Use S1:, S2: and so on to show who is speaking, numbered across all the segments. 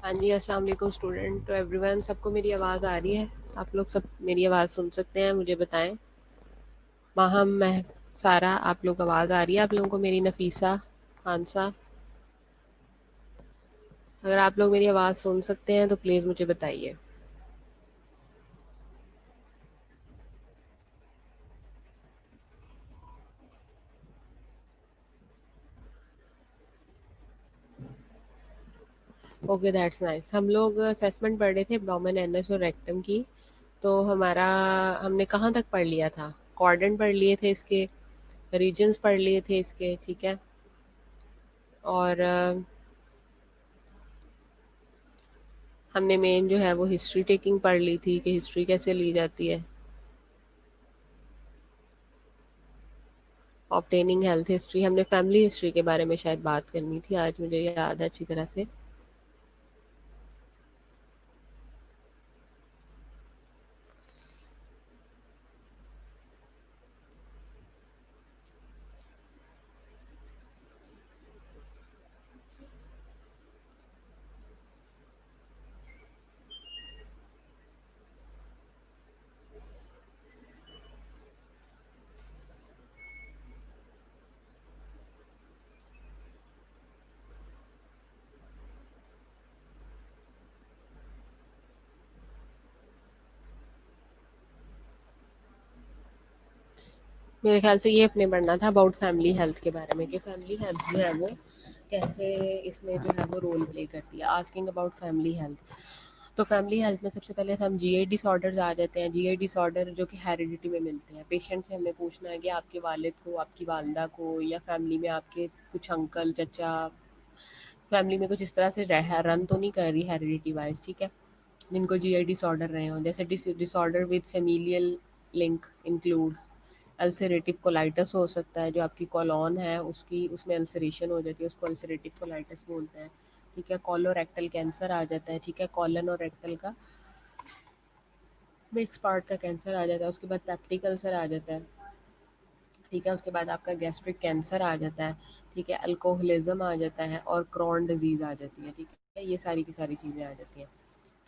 S1: हाँ जी, अस्सलाम वालेकुम स्टूडेंट टू एवरीवन। सबको मेरी आवाज़ आ रही है? आप लोग सब मेरी आवाज़ सुन सकते हैं? मुझे बताएं। माहम, महक, सारा, आप लोग आवाज़ आ रही है आप लोगों को मेरी? नफीसा, हांसा, अगर आप लोग मेरी आवाज़ सुन सकते हैं तो प्लीज़ मुझे बताइए। Okay, that's nice. हम लोग असेसमेंट पढ़ रहे थे एब्डोमेन, एनएस और रेक्टम की। तो हमारा हमने कहाँ तक पढ़ लिया था? क्वाड्रेंट पढ़ लिए थे इसके, रीजन्स पढ़ लिए थे इसके, ठीक है। और हमने मेन जो है वो हिस्ट्री टेकिंग पढ़ ली थी कि हिस्ट्री कैसे ली जाती है। ऑब्टेनिंग हेल्थ हिस्ट्री, हमने फैमिली हिस्ट्री के बारे में शायद बात करनी थी आज, मुझे याद है अच्छी तरह से। मेरे ख्याल से ये अपने पढ़ना था अबाउट फैमिली हेल्थ के बारे में, कि फैमिली हेल्थ जो है वो कैसे इसमें जो है वो रोल प्ले करती है। Asking about family health. तो फैमिली हेल्थ में सबसे पहले हम जीआई डिसऑर्डर्स आ जाते हैं। जीआई डिसऑर्डर जो कि हेरिडिटी में मिलते हैं। पेशेंट से हमने पूछना है कि आपके वालिद को, आपकी वालदा को, या फैमिली में आपके कुछ अंकल, चचा, फैमिली में कुछ इस तरह से रन तो नहीं कर रही हेरिडिटी वाइज, ठीक है, जिनको जीआई डिसऑर्डर रहे हों। जैसे disorder with familial link include ulcerative colitis हो सकता है, जो आपकी कॉलोन है उसकी उसमें अल्सरेशन हो जाती है, उसको अल्सरेटिव कोलाइटिस बोलते हैं, ठीक है। कॉलोरेक्टल कैंसर आ जाता है, ठीक है, कॉलन और रेक्टल का मिक्स पार्ट का कैंसर आ जाता है। उसके बाद पेप्टिक अल्सर आ जाता है, ठीक है। उसके बाद आपका गैस्ट्रिक कैंसर आ जाता है, ठीक है। अल्कोहलिज्म आ जाता है और क्रॉन डिजीज़ आ जाती है, ठीक है। ये सारी की सारी चीज़ें आ जाती हैं।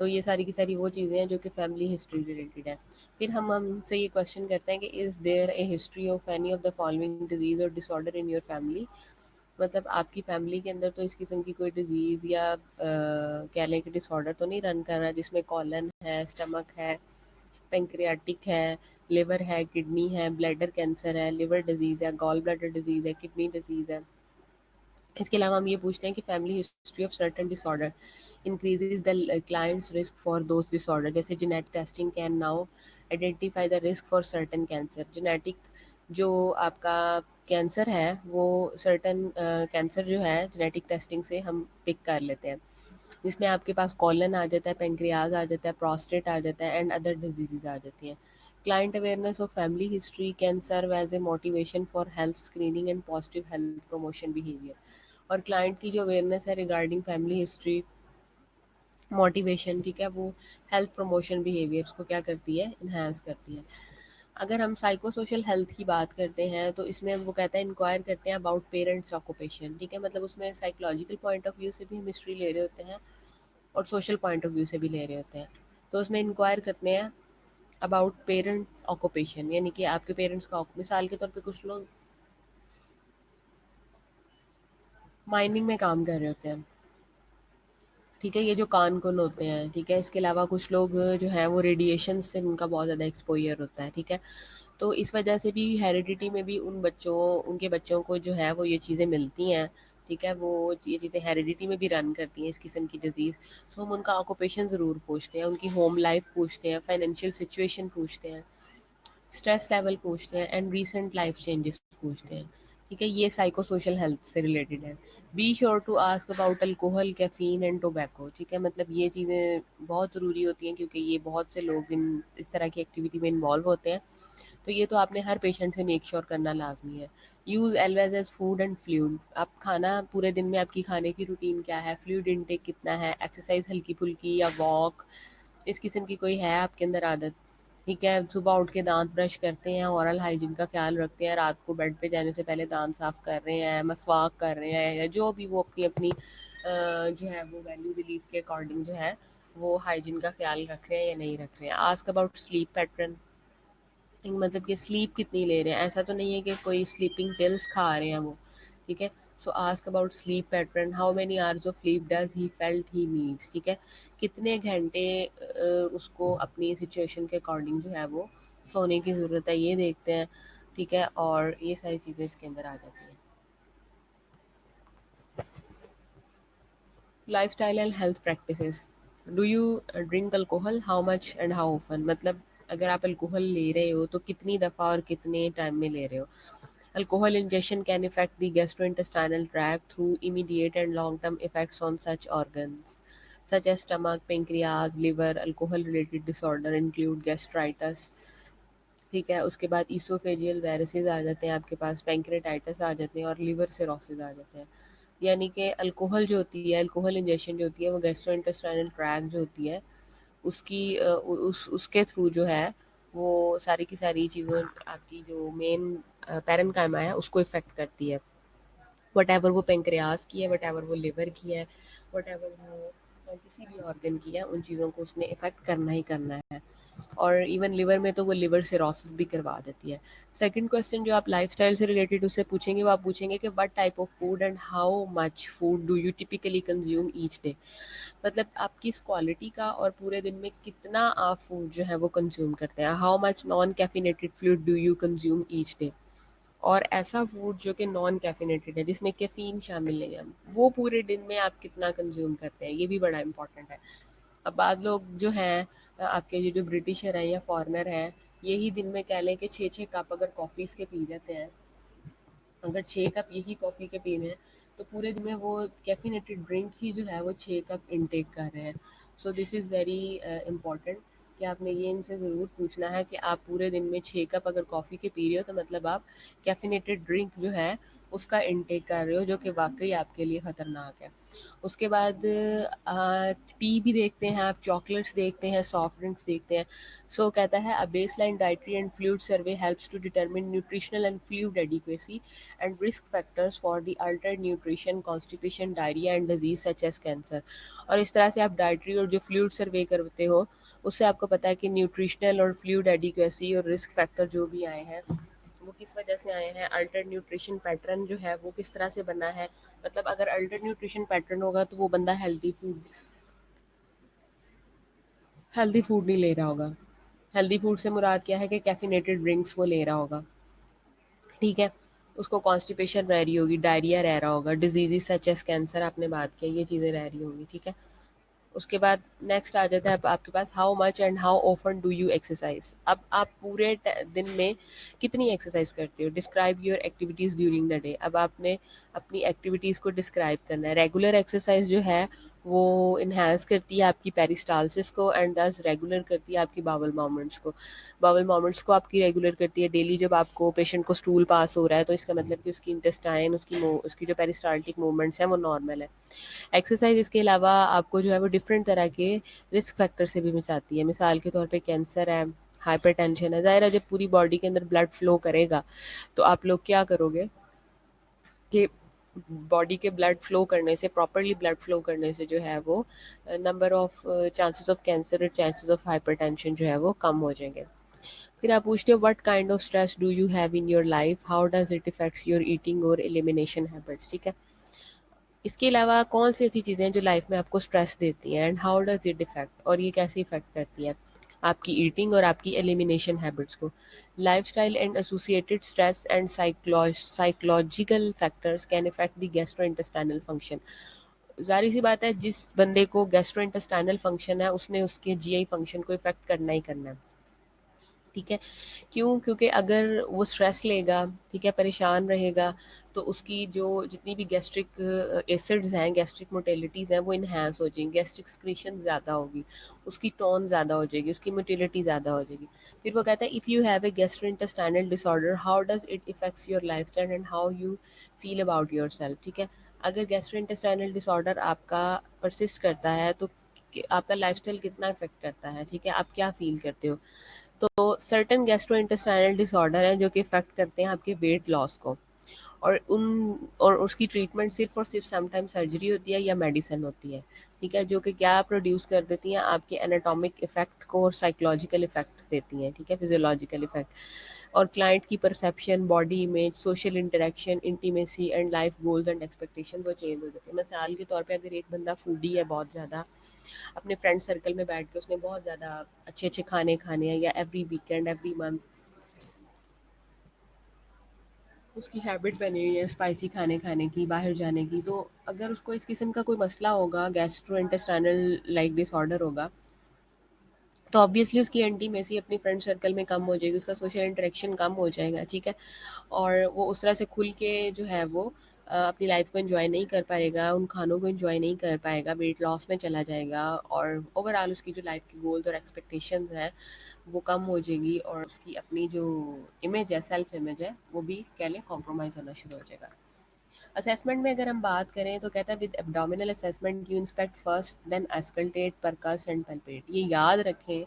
S1: तो ये सारी की सारी वो चीज़ें हैं जो कि फैमिली हिस्ट्री रिलेटेड है। फिर हम हमसे ये क्वेश्चन करते हैं कि is there a history of any of the following disease और डिसऑर्डर इन योर फैमिली। मतलब आपकी फैमिली के अंदर तो इस किस्म की कोई डिजीज़ या कह लें कि डिसऑर्डर तो नहीं रन कर रहा, जिसमें कॉलन है, स्टमक है, पेंक्रियाटिक है, लिवर है, किडनी है, ब्लैडर कैंसर है, लिवर डिजीज़ है, गॉल ब्लैडर डिजीज़ है, किडनी डिजीज़ है। इसके अलावा हम ये पूछते हैं कि family history of certain disorder increases the client's risk for those disorder। जैसे genetic testing can now identify the risk for certain cancer। genetic जो आपका कैंसर है वो सर्टन कैंसर जो है जेनेटिक टेस्टिंग से हम पिक कर लेते हैं, जिसमें आपके पास कॉलन आ जाता है, पेंक्रियाज आ जाता है, प्रोस्टेट आ जाता है एंड अदर डिजीजेज आ जाती हैं। Client awareness of family history can serve as a motivation for health screening and positive health promotion behaviour. और क्लाइंट की जो अवेयरनेस है रिगार्डिंग फैमिली हिस्ट्री, मोटिवेशन, ठीक है, वो हेल्थ प्रमोशन बिहेवियर्स को क्या करती है, इन्हांस करती है। अगर हम साइको सोशल हेल्थ की बात करते हैं तो इसमें वो कहता है इंक्वायर करते हैं अबाउट पेरेंट्स ऑक्यूपेशन, ठीक है। मतलब उसमें साइकोलॉजिकल पॉइंट ऑफ व्यू से भी हम हिस्ट्री ले रहे होते हैं और सोशल पॉइंट ऑफ व्यू से भी ले रहे होते हैं। तो उसमें इंक्वायर करते हैं अबाउट पेरेंट्स ऑक्यूपेशन, यानी कि आपके पेरेंट्स का मिसाल के तौर पे कुछ लोग माइनिंग में काम कर रहे होते हैं, ठीक है, ये जो कान कुन होते हैं, ठीक है। इसके अलावा कुछ लोग जो हैं वो रेडिएशन से उनका बहुत ज़्यादा एक्सपोजर होता है, ठीक है। तो इस वजह से भी हेरिडिटी में भी उन बच्चों, उनके बच्चों को जो है वो ये चीज़ें मिलती हैं, ठीक है। वो ये चीज़ें हेरिडिटी में भी रन करती हैं इस किस्म की डिजीज़। सो हम उनका ऑक्यूपेशन ज़रूर पूछते हैं, उनकी होम लाइफ पूछते हैं, फाइनेंशियल सिचुएशन पूछते हैं, स्ट्रेस लेवल पूछते हैं एंड रीसेंट लाइफ चेंजेस पूछते हैं, ठीक है। ये साइको सोशल हेल्थ से रिलेटेड है। Be sure to ask about alcohol, caffeine and tobacco, ठीक है। मतलब ये चीज़ें बहुत ज़रूरी होती हैं क्योंकि ये बहुत से लोग इन इस तरह की एक्टिविटी में इन्वॉल्व होते हैं। तो ये तो आपने हर पेशेंट से मेक श्योर करना लाजमी है। Use always as food and fluid. आप खाना पूरे दिन में आपकी खाने की रूटीन क्या है, फ्लूइड इनटेक कितना है, एक्सरसाइज हल्की फुल्की या वॉक, इस किस्म की कोई है आपके अंदर आदत, ठीक है, सुबह उठ के दांत ब्रश करते हैं, ओरल हाइजीन का ख्याल रखते हैं, रात को बेड पे जाने से पहले दांत साफ कर रहे हैं, मसवाक कर रहे हैं, या जो भी वो अपनी अपनी जो है वो वैल्यू बिलीफ के अकॉर्डिंग जो है वो हाइजीन का ख्याल रख रहे हैं या नहीं रख रहे हैं। आस्क अबाउट स्लीप पैटर्न, मतलब कि स्लीप कितनी ले रहे हैं, ऐसा तो नहीं है कि कोई स्लीपिंग पिल्स खा रहे हैं वो, ठीक है। सो ask about sleep pattern, how many hours of sleep does he felt he needs, ठीक है, कितने घंटे उसको अपनी सिचुएशन के अकॉर्डिंग जो है वो सोने की ज़रूरत है, ये देखते हैं, ठीक है। और ये सारी चीज़ें इसके अंदर आ जाती हैं। Lifestyle and health practices, do you drink alcohol, how much and how often, मतलब अगर आप अल्कोहल ले रहे हो तो कितनी दफ़ा और कितने टाइम में ले रहे हो। Alcohol ingestion can affect the gastrointestinal tract through immediate and long-term effects on such organs, such as stomach, pancreas, liver. Alcohol-related disorder include gastritis. ठीक है, उसके बाद ईसोफेजियल वायरसेस आ जाते हैं आपके पास, पैंक्रेटाइटिस आ जाते हैं और लिवर सिरोसिस आ जाते हैं। यानी कि अल्कोहल जो होती है, अल्कोहल इंजेक्शन जो होती है, वो गैस्ट्रोइंटेस्टाइनल ट्रैक जो होती है उसकी उसके थ्रू जो है वो सारी की सारी चीज़ों, आपकी जो मेन पैरेन्काइमा है उसको इफ़ेक्ट करती है। वट एवर वो पेंक्रियाज की है, वट एवर वो लिवर की है, वट एवर वो किसी भी ऑर्गन की है, उन चीज़ों को उसने इफ़ेक्ट करना ही करना है। और इवन लिवर में तो वो लिवर सिरोसिस भी करवा देती है। सेकंड क्वेश्चन जो आप लाइफस्टाइल से रिलेटेड उससे पूछेंगे, वो आप पूछेंगे कि what type of food and how much food do you typically consume each day, मतलब आप किस क्वालिटी का और पूरे दिन में कितना आप फूड जो है वो कंज्यूम करते हैं। How much non caffeinated food do you consume each day, और ऐसा फूड जो कि नॉन कैफिनेटेड है जिसमें कैफीन शामिल नहीं है, वो पूरे दिन में आप कितना कंज्यूम करते हैं, ये भी बड़ा इंपॉर्टेंट है। अब बाद लोग जो हैं आपके ये जो ब्रिटिशर हैं या फॉरेनर हैं, यही दिन में कह लें कि 6-6 कप अगर कॉफ़ीज़ के पी जाते हैं, अगर 6 कप यही कॉफ़ी के पीने हैं तो पूरे दिन में वो कैफिनेटेड ड्रिंक ही जो है वो 6 कप इनटेक कर रहे हैं। So this is very important कि आपने ये इनसे ज़रूर पूछना है कि आप पूरे दिन में 6 कप अगर कॉफ़ी के पी रहे हो तो मतलब आप कैफिनेटेड ड्रिंक जो है उसका इनटेक कर रहे हो, जो कि वाकई आपके लिए ख़तरनाक है। उसके बाद टी भी देखते हैं आप, चॉकलेट्स देखते हैं, सॉफ्ट ड्रिंक्स देखते हैं। सो कहता है a baseline dietary and fluid survey helps to determine nutritional and fluid adequacy and risk factors for the altered nutrition, constipation, diarrhea and disease such as cancer। और इस तरह से आप डाइटरी और जो फ्लूइड सर्वे करते हो उससे आपको पता है कि न्यूट्रिशनल और फ्लूइड एडिक्वेसी और रिस्क फैक्टर जो भी आए हैं वो किस वजह से आए हैं, अल्टर्ड न्यूट्रिशन पैटर्न जो है वो किस तरह से बना है। मतलब अगर अल्टर्ड न्यूट्रिशन पैटर्न होगा तो वो बंदा हेल्दी फूड नहीं ले रहा होगा। हेल्दी फूड से मुराद क्या है कि कैफिनेटेड ड्रिंक्स वो ले रहा होगा, ठीक है। उसको कॉन्स्टिपेशन रह रही होगी, डायरिया रह रहा होगा, डिजीज़ सच एज़ कैंसर आपने बात की, ये चीज़ें रह रही होंगी, ठीक है। उसके बाद नेक्स्ट आ जाता है आपके पास how much and how often do you exercise. अब आप पूरे दिन में कितनी एक्सरसाइज करते हो, describe your activities during the day. अब आपने अपनी एक्टिविटीज़ को डिस्क्राइब करना है। रेगुलर एक्सरसाइज जो है वो इन्हांस करती है आपकी पेरिस्टालसिस को एंड दस रेगुलर करती है आपकी बावल मूवमेंट्स को। बावल मूवमेंट्स को आपकी रेगुलर करती है। डेली जब आपको पेशेंट को स्टूल पास हो रहा है तो इसका मतलब कि उसकी इंटेस्टाइन, उसकी जो पेरिस्टाल्टिक मूवमेंट्स हैं वो नॉर्मल है। एक्सरसाइज इसके अलावा आपको जो है वो डिफरेंट तरह के रिस्क फैक्टर से भी बचाती है। मिसाल के तौर पे कैंसर है, हाइपरटेंशन है। ज़ाहिर है जब पूरी बॉडी के अंदर ब्लड फ्लो करेगा तो आप लोग क्या करोगे कि बॉडी के ब्लड फ्लो करने से, प्रॉपरली ब्लड फ्लो करने से जो है वो number of chances of cancer और चांसेस ऑफ हाइपरटेंशन जो है वो कम हो जाएंगे। फिर आप पूछते हो what kind of stress do you have in your life, how does it effects your eating और एलिमिनेशन हैबिट्स, ठीक है। इसके अलावा कौन सी ऐसी चीज़ें हैं जो लाइफ में आपको स्ट्रेस देती हैं and how does it effect, और ये कैसे इफेक्ट करती है आपकी ईटिंग और आपकी एलिमिनेशन हैबिट्स को। Lifestyle and associated stress and psychological factors can effect the gastrointestinal function. ज़ाहिर सी बात है जिस बंदे को गैस्ट्रोइंटेस्टाइनल फंक्शन है उसने उसके जीआई फंक्शन को इफेक्ट करना ही करना है, ठीक है। क्यों? क्योंकि अगर वो स्ट्रेस लेगा, ठीक है, परेशान रहेगा, तो उसकी जो जितनी भी गैस्ट्रिक एसिड्स हैं, गैस्ट्रिक मोटिलिटीज़ हैं, वो इन्हांस हो जाएंगी, गैस्ट्रिक सिक्रीशन ज़्यादा होगी, उसकी टोन ज़्यादा हो जाएगी, उसकी मोटिलिटी ज़्यादा हो जाएगी। फिर वो कहता है if you have a gastrointestinal disorder how does it effects your lifestyle and how you feel about yourself, ठीक है। अगर गैस्ट्रोइंटेस्टाइनल डिसऑर्डर आपका परसिस्ट करता है तो आपका लाइफस्टाइल कितना इफेक्ट करता है, ठीक है, आप क्या फील करते हो। तो सर्टेन गैस्ट्रोइंटेस्टाइनल डिसऑर्डर हैं जो कि इफ़ेक्ट करते हैं आपके वेट लॉस को, और उसकी ट्रीटमेंट सिर्फ और सिर्फ समटाइम सर्जरी होती है या मेडिसिन होती है, ठीक है, जो कि क्या प्रोड्यूस कर देती हैं आपके एनाटॉमिक इफेक्ट को और साइकोलॉजिकल इफेक्ट देती हैं, ठीक है, फिजियोलॉजिकल इफेक्ट, और क्लाइंट की perception, body image, social interaction, intimacy and life goals and expectation वो चेंज हो जाती है। मिसाल के तौर पे अगर एक बंदा फूडी है बहुत ज़्यादा, अपने फ्रेंड सर्कल में बैठ के उसने बहुत ज़्यादा अच्छे अच्छे खाने खाने हैं, या एवरी वीकेंड एवरी मंथ उसकी हैबिट बनी हुई है स्पाइसी खाने खाने की, बाहर जाने की, तो अगर उसको इस किस्म का कोई मसला होगा, गैस्ट्रो इंटेस्टाइनल लाइक डिसऑर्डर होगा, तो ऑब्वियसली उसकी इंटीमेसी अपनी फ्रेंड सर्कल में कम हो जाएगी, उसका सोशल इंटरेक्शन कम हो जाएगा, ठीक है, और वो उस तरह से खुल के जो है वो अपनी लाइफ को एंजॉय नहीं कर पाएगा, उन खानों को एंजॉय नहीं कर पाएगा, वेट लॉस में चला जाएगा, और ओवरऑल उसकी जो लाइफ की गोल्स और एक्सपेक्टेशंस हैं वो कम हो जाएगी, और उसकी अपनी जो इमेज है, सेल्फ इमेज है, वो भी कह लें कॉम्प्रोमाइज़ होना शुरू हो जाएगा। असेसमेंट में अगर हम बात करें तो कहता है with abdominal assessment you inspect first then auscultate percuss and palpate. ये याद रखें,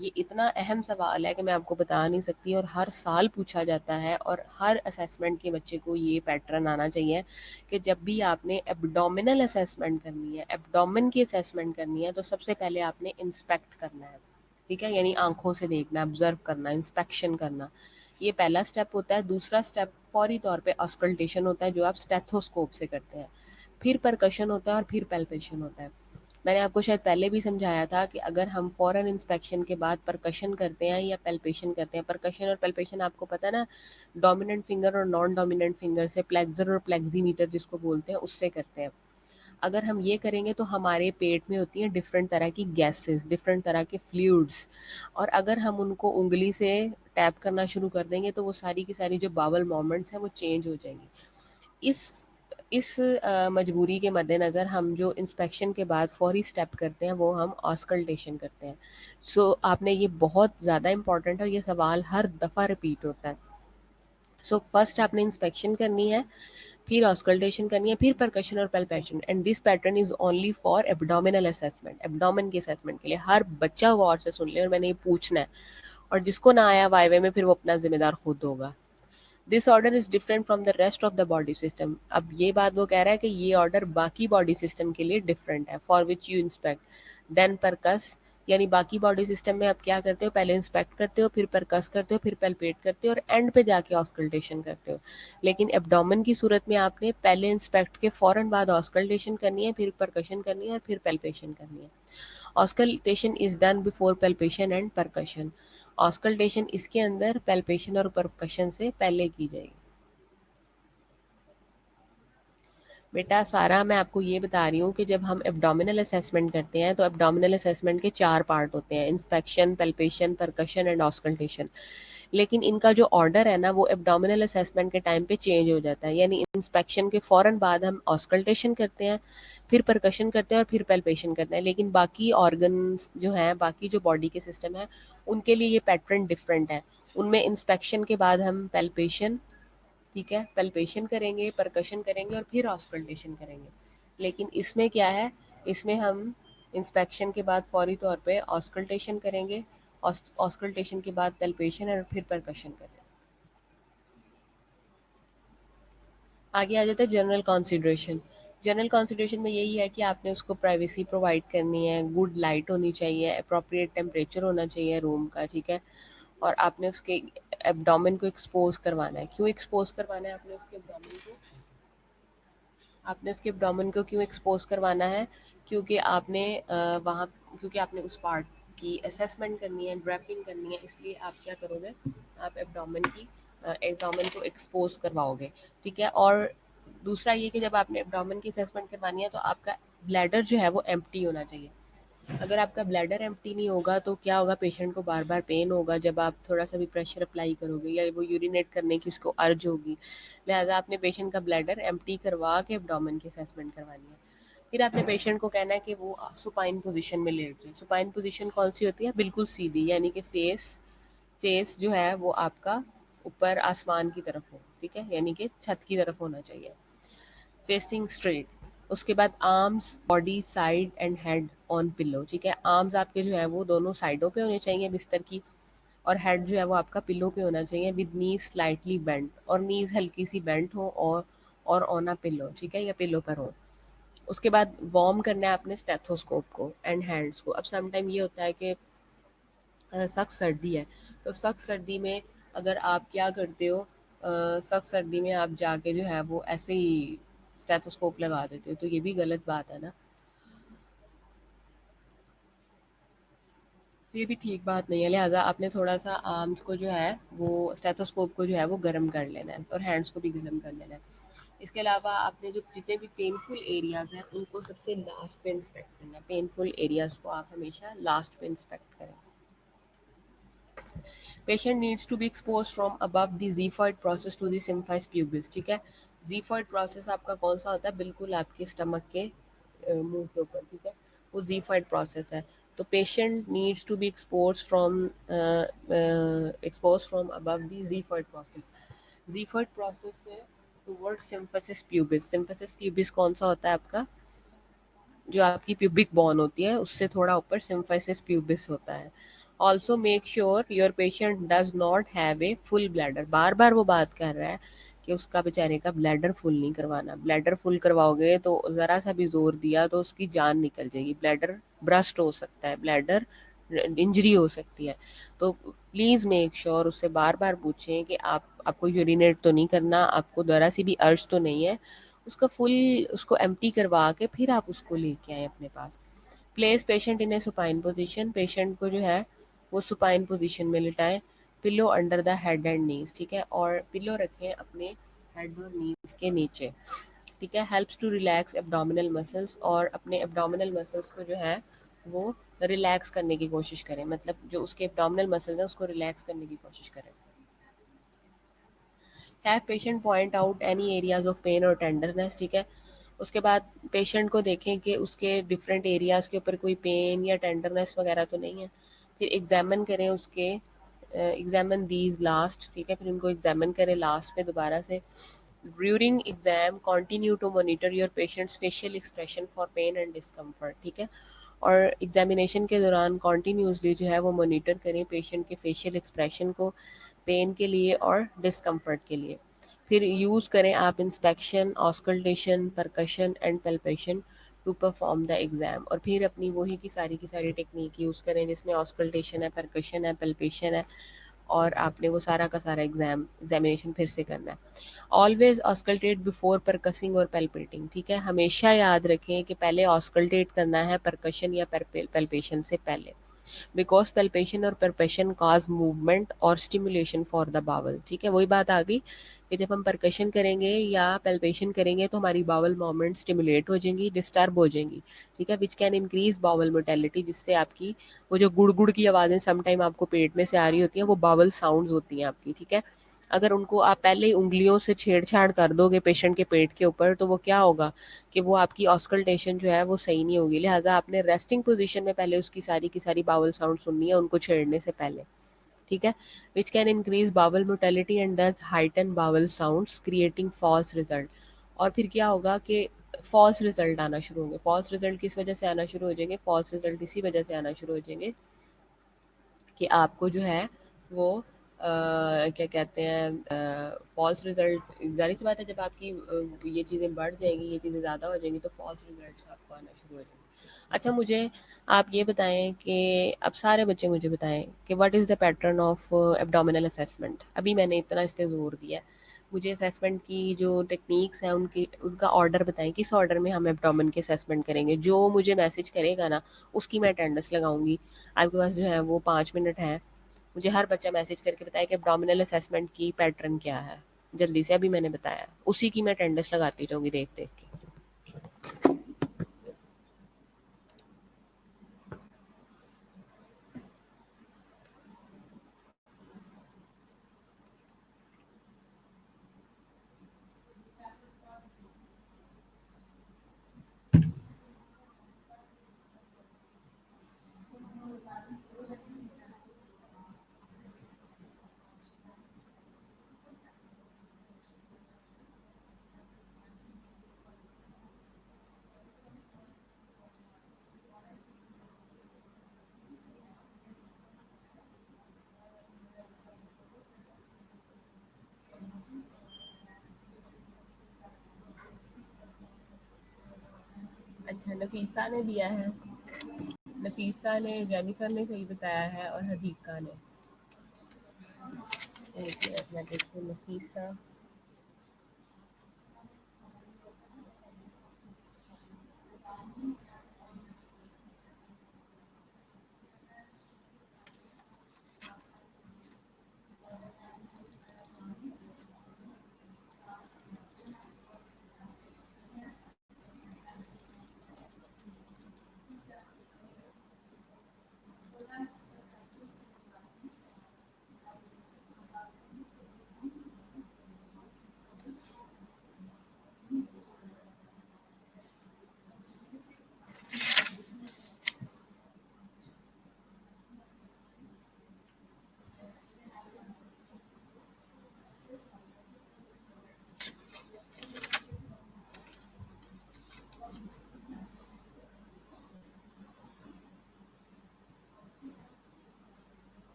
S1: ये इतना अहम सवाल है कि मैं आपको बता नहीं सकती, और हर साल पूछा जाता है, और हर असेसमेंट के बच्चे को ये पैटर्न आना चाहिए कि जब भी आपने एब्डोमिनल असेसमेंट करनी है, एब्डोमेन की असेसमेंट करनी है, तो सबसे पहले आपने इंस्पेक्ट करना है, ठीक है, यानी आंखों से देखना, ऑब्जर्व करना, इंस्पेक्शन करना, ये पहला स्टेप होता है। दूसरा स्टेप फौरी तौर पे ऑस्कल्टेशन होता है जो आप स्टेथोस्कोप से करते हैं, फिर परकशन होता है, और फिर पैल्पेशन होता है। मैंने आपको शायद पहले भी समझाया था कि अगर हम फॉरन इंस्पेक्शन के बाद परकशन करते हैं या पैल्पेशन करते हैं, परकशन और पैल्पेशन आपको पता है ना, डोमिनेंट फिंगर और नॉन डोमिनेंट फिंगर से, प्लेक्सर और प्लेक्सीमीटर जिसको बोलते हैं, उससे करते हैं। अगर हम ये करेंगे तो हमारे पेट में होती हैं डिफरेंट तरह की गैसेस, डिफरेंट तरह के फ्लूइड्स, और अगर हम उनको उंगली से टैप करना शुरू कर देंगे तो वो सारी की सारी जो बावल मोमेंट्स हैं वो चेंज हो जाएंगी। इस मजबूरी के मद्देनज़र हम जो इंस्पेक्शन के बाद फौरी स्टेप करते हैं वो हम ऑस्कल्टेशन करते हैं। आपने ये बहुत ज़्यादा इंपॉर्टेंट है, ये सवाल हर दफ़ा रिपीट होता है। फर्स्ट आपने इंस्पेक्शन करनी है, फिर ऑस्कल्टेशन करनी है, फिर परकशन और palpation, and this pattern is only for abdominal assessment, abdomen के असेसमेंट के लिए। हर बच्चा गौर से सुन ले, और मैंने ये पूछना है, और जिसको ना आया वाइवे में फिर वो अपना जिम्मेदार खुद होगा। This order is different from the rest of the body system. अब ये बात वो कह रहा है कि ये ऑर्डर बाकी बॉडी सिस्टम के लिए डिफरेंट है, for which you inspect then percuss, यानी बाकी बॉडी सिस्टम में आप क्या करते हो, पहले इंस्पेक्ट करते हो, फिर परकस करते हो, फिर पल्पेट करते हो, और एंड पे जाके ऑस्कल्टेशन करते हो। लेकिन एब्डोमेन की सूरत में आपने पहले इंस्पेक्ट के फ़ौरन बाद ऑस्कल्टेशन करनी है, फिर परकशन करनी है, और फिर पल्पेशन करनी है। Auscultation is done before palpation and percussion. Auscultation इसके अंदर पैल्पेशन और परकशन से पहले की जाएगी। बेटा सारा मैं आपको ये बता रही हूँ कि जब हम एब्डोमिनल असेसमेंट करते हैं तो एब्डोमिनल असेसमेंट के 4 पार्ट होते हैं, inspection, palpation, percussion and auscultation. लेकिन इनका जो ऑर्डर है ना वो एब्डोमिनल असेसमेंट के टाइम पे चेंज हो जाता है, यानी इंस्पेक्शन के फ़ौरन बाद हम ऑस्कल्टेशन करते हैं, फिर परकशन करते हैं, और फिर पैल्पेशन करते हैं। लेकिन बाकी ऑर्गन्स जो हैं, बाकी जो बॉडी के सिस्टम हैं, उनके लिए ये पैटर्न डिफरेंट है। उनमें इंस्पेक्शन के बाद हम पैल्पेशन, ठीक है, पल्पेशन करेंगे, परकशन करेंगे, और फिर ऑस्कल्टेशन करेंगे। लेकिन इसमें क्या है, इसमें हम इंस्पेक्शन के बाद फौरी तौर पे ऑस्कल्टेशन करेंगे, ऑस्कल्टेशन के बाद पल्पेशन, और फिर परकशन करेंगे। आगे आ जाता है जनरल कंसिडरेशन। जनरल कंसिडरेशन में यही है कि आपने उसको प्राइवेसी प्रोवाइड करनी है, गुड लाइट होनी चाहिए, अप्रोप्रिएट टेम्परेचर होना चाहिए रूम का, ठीक है, और आपने उसके एब्डोमेन को एक्सपोज करवाना है। क्यों एक्सपोज करवाना है आपने उसके एब्डोमेन को, आपने उसके एब्डोमेन को क्यों एक्सपोज करवाना है, क्योंकि आपने वहाँ, क्योंकि आपने उस पार्ट की असेसमेंट करनी है, ड्रैपिंग करनी है, इसलिए आप क्या करोगे, आप एब्डोमेन को एक्सपोज करवाओगे, ठीक है। और दूसरा ये कि जब आपने एब्डोमेन की असेसमेंट करवानी है तो आपका ब्लैडर जो है वो एम्प्टी होना चाहिए। अगर आपका ब्लैडर एम्प्टी नहीं होगा तो क्या होगा, पेशेंट को बार बार पेन होगा जब आप थोड़ा सा भी प्रेशर अप्लाई करोगे, या वो यूरिनेट करने की उसको अर्ज होगी। लिहाजा आपने पेशेंट का ब्लैडर एम्प्टी करवा के एब्डोमेन की असेसमेंट करवानी है। फिर आपने पेशेंट को कहना है कि वो सुपाइन पोजीशन में लेट जाए। सुपाइन पोजीशन कौन सी होती है, बिल्कुल सीधी, यानी कि फेस फेस जो है वो आपका ऊपर आसमान की तरफ हो, ठीक है, यानी कि छत की तरफ होना चाहिए, फेसिंग स्ट्रेट। उसके बाद arms, body, side and head on pillow, ठीक है, आर्म्स आपके जो है वो दोनों साइडों पे होने चाहिए बिस्तर की, और हेड जो है वो आपका पिलो पे होना चाहिए विद नीज स्लाइटली बेंट, और नीज हल्की सी बेंट हो और ऑन अ पिलो, ठीक है, या पिलो पर हो। उसके बाद वार्म करना है आपने स्टेथोस्कोप को एंड हैंड्स को। अब सम टाइम ये होता है कि सख्त सर्दी है, तो सख्त सर्दी में अगर आप क्या करते हो, सख्त सर्दी में आप जाके जो है वो ऐसे ही स्टेथोस्कोप लगा देते हो, तो ये भी गलत बात है ना, ये भी ठीक बात नहीं है। लिहाजा आपने थोड़ा सा आर्म्स को जो है वो स्टेथोस्कोप को जो है वो गर्म कर लेना है, और हैंड्स को भी गर्म कर लेना है। इसके अलावा आपने जो जितने भी पेनफुल एरियाज हैं उनको सबसे लास्ट पे इंस्पेक्ट करना है। पेनफुल एरियाज को आप हमेशा लास्ट पे इंस्पेक्ट करें। Patient needs to be expose from above the xiphoid process to the symphysis pubis, ठीक है। ज़ीफॉइड प्रोसेस आपका कौन सा होता है, बिल्कुल आपके स्टमक के मुंह के ऊपर, ठीक है, वो ज़ीफॉइड प्रोसेस है। तो patient needs to be expose from above the xiphoid process. Xiphoid process से towards symphysis pubis. Symphysis pubis कौन सा होता है आपका, जो आपकी प्यूबिक बोन होती है उससे थोड़ा ऊपर सिम्फाइसिस प्यूबिस होता है। Also make sure your patient does not have a full bladder. बार बार वो बात कर रहा है कि उसका बेचारे का ब्लैडर फुल नहीं करवाना। ब्लैडर फुल करवाओगे तो ज़रा सा भी जोर दिया तो उसकी जान निकल जाएगी, ब्लैडर ब्रस्ट हो सकता है, ब्लैडर इंजरी हो सकती है। तो प्लीज़ मेक श्योर उससे बार बार पूछें कि आपको यूरिनेट तो नहीं करना, आपको ज़रा सी भी अर्ज तो नहीं है। उसका फुल उसको एम्प्टी करवा के फिर आप उसको लेके आए अपने पास। Place patient in a supine position. Patient को जो है वो सुपाइन पोजीशन में लिटाएं। Pillow under the head and knees, ठीक है, और पिलो रखें अपने हेड और नीज के नीचे, ठीक है। Helps to relax abdominal muscles, और अपने एब्डोमिनल मसल्स को जो है वो रिलैक्स करने की कोशिश करें, मतलब जो उसके एब्डोमिनल मसल है उसको रिलैक्स करने की कोशिश करें। Have patient point out any areas of pain और टेंडरनेस, ठीक है। उसके बाद पेशेंट को देखें कि उसके डिफरेंट एरियाज के ऊपर कोई पेन या टेंडरनेस वगैरह तो नहीं है। फिर एग्जामिन करें उसके, एग्जामिन दीज लास्ट, ठीक है, फिर उनको एग्जामिन करें लास्ट में दोबारा से। During exam continue to monitor your patient's facial expression for pain and discomfort, ठीक है। और एग्जामिनेशन के दौरान कॉन्टीन्यूसली जो है वो मॉनिटर करें पेशेंट के फेशियल एक्सप्रेशन को, पेन के लिए और डिस्कम्फर्ट के लिए। फिर यूज़ करें आप inspection, auscultation, percussion and palpation to perform the exam. और फिर अपनी वही की सारी टेक्निक यूज़ करें जिसमें ऑस्कल्टेशन है, परकशन है, पल्पेशन है, और आपने वो सारा का सारा एग्जामिनेशन फिर से करना है। ऑलवेज ऑस्कल्टेट बिफोर परकसिंग और पेल्पेटिंग, ठीक है। हमेशा याद रखें कि पहले ऑस्कल्टेट करना है परकशन या पल्पेशन से पहले, बिकॉज पल्पेशन और परकशन कॉज मूवमेंट और स्टिमुलेशन फॉर द बावल, ठीक है। वही बात आ गई कि जब हम परकशन करेंगे या पल्पेशन करेंगे तो हमारी बावल मूवमेंट स्टिमुलेट हो जाएंगी, डिस्टर्ब हो जाएंगी, ठीक है, which can increase bowel motility, जिससे आपकी वो जो गुड़ गुड़ की आवाज़ें सम टाइम आपको पेट में से आ रही होती हैं वो बावल साउंड्स होती हैं आपकी, ठीक है। अगर उनको आप पहले ही उंगलियों से छेड़छाड़ कर दोगे पेशेंट के पेट के ऊपर तो वो क्या होगा कि वो आपकी ऑस्कल्टेशन जो है वो सही नहीं होगी। लिहाजा आपने रेस्टिंग पोजीशन में पहले उसकी सारी की सारी बावल साउंड सुननी है उनको छेड़ने से पहले, ठीक है। Which can increase bowel motility and does heighten bowel sounds creating false result. और फिर क्या होगा कि फॉल्स रिजल्ट आना शुरू होंगे। फॉल्स रिजल्ट किस वजह से आना शुरू हो जाएंगे, फॉल्स रिजल्ट इसी वजह से आना शुरू हो जाएंगे कि आपको जो है वो क्या कहते हैं, फॉल्स रिजल्ट, ज़ाहिर सी बात है जब आपकी ये चीज़ें बढ़ जाएंगी, ये चीज़ें ज़्यादा हो जाएंगी तो फॉल्स रिजल्ट आपको आना शुरू हो जाएंगे। अच्छा मुझे आप ये बताएं कि अब सारे बच्चे मुझे बताएं कि what is the pattern of abdominal assessment. अभी मैंने इतना इस पर जोर दिया है, मुझे असेसमेंट की जो टेक्निक्स हैं उनकी उनका ऑर्डर बताएं, किस ऑर्डर में हम एब्डोमेन की असेसमेंट करेंगे। जो मुझे मैसेज करेगा ना उसकी मैं अटेंडेंस लगाऊंगी। आपके पास जो है वो 5 मिनट है, मुझे हर बच्चा मैसेज करके बताया कि एब्डोमिनल असेसमेंट की पैटर्न क्या है, जल्दी से, अभी मैंने बताया उसी की मैं अटेंडेंस लगाती जाऊंगी देख देख के। अच्छा, नफीसा ने दिया है। नफीसा ने, जेनिफर ने सही बताया है और हदीका ने। एक मिनट मैं देखूँ। नफीसा,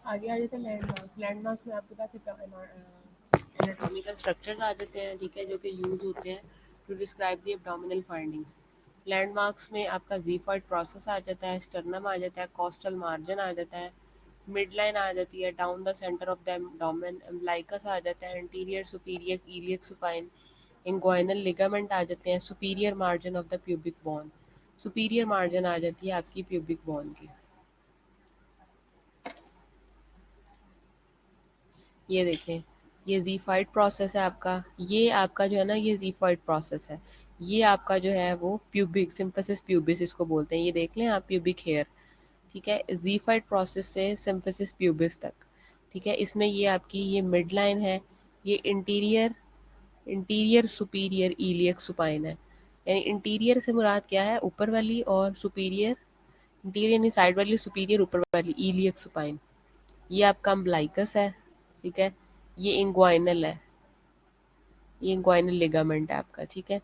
S1: आगे आ जाते हैं लैंडमार्क। लैंडमार्क्स में आपके पास एनाटॉमिकल स्ट्रक्चर्स आ जाते हैं, ठीक है, जो कि यूज होते हैं to describe the abdominal findings. Landmarks में आपका ज़ीफॉइड प्रोसेस आ जाता है, स्टर्नम आ जाता है, कोस्टल मार्जिन आ जाता है, मिड लाइन आ जाती है, down the centre of the abdomen umbilicus आ जाता है, anterior superior iliac spine, inguinal ligament आ जाते हैं, superior margin of the pubic bone. Superior margin आ जाती है आपकी प्यूबिक बोन की। ये देखें, ये ज़ीफाइड प्रोसेस है आपका, ये आपका जो है ना ये ज़ीफाइड प्रोसेस है, ये आपका जो है वो प्यूबिक सिम्फिसिस प्यूबिस इसको बोलते हैं, ये देख लें आप, प्यूबिक हेयर, ठीक है, ज़ीफाइड प्रोसेस से सिम्फिसिस प्यूबिस तक, ठीक है। इसमें ये आपकी ये मिड लाइन है, ये interior interior superior iliac supine है। यानी इंटीरियर से मुराद क्या है, ऊपर वाली, और सुपीरियर इंटीरियर यानी साइड वाली, सुपीरियर ऊपर वाली, इलियक सुपाइन। ये आपका अम्बिलिकस है, ठीक है, ये इंग्वाइनल है, ये इंग्वाइनल लिगामेंट है आपका, ठीक है।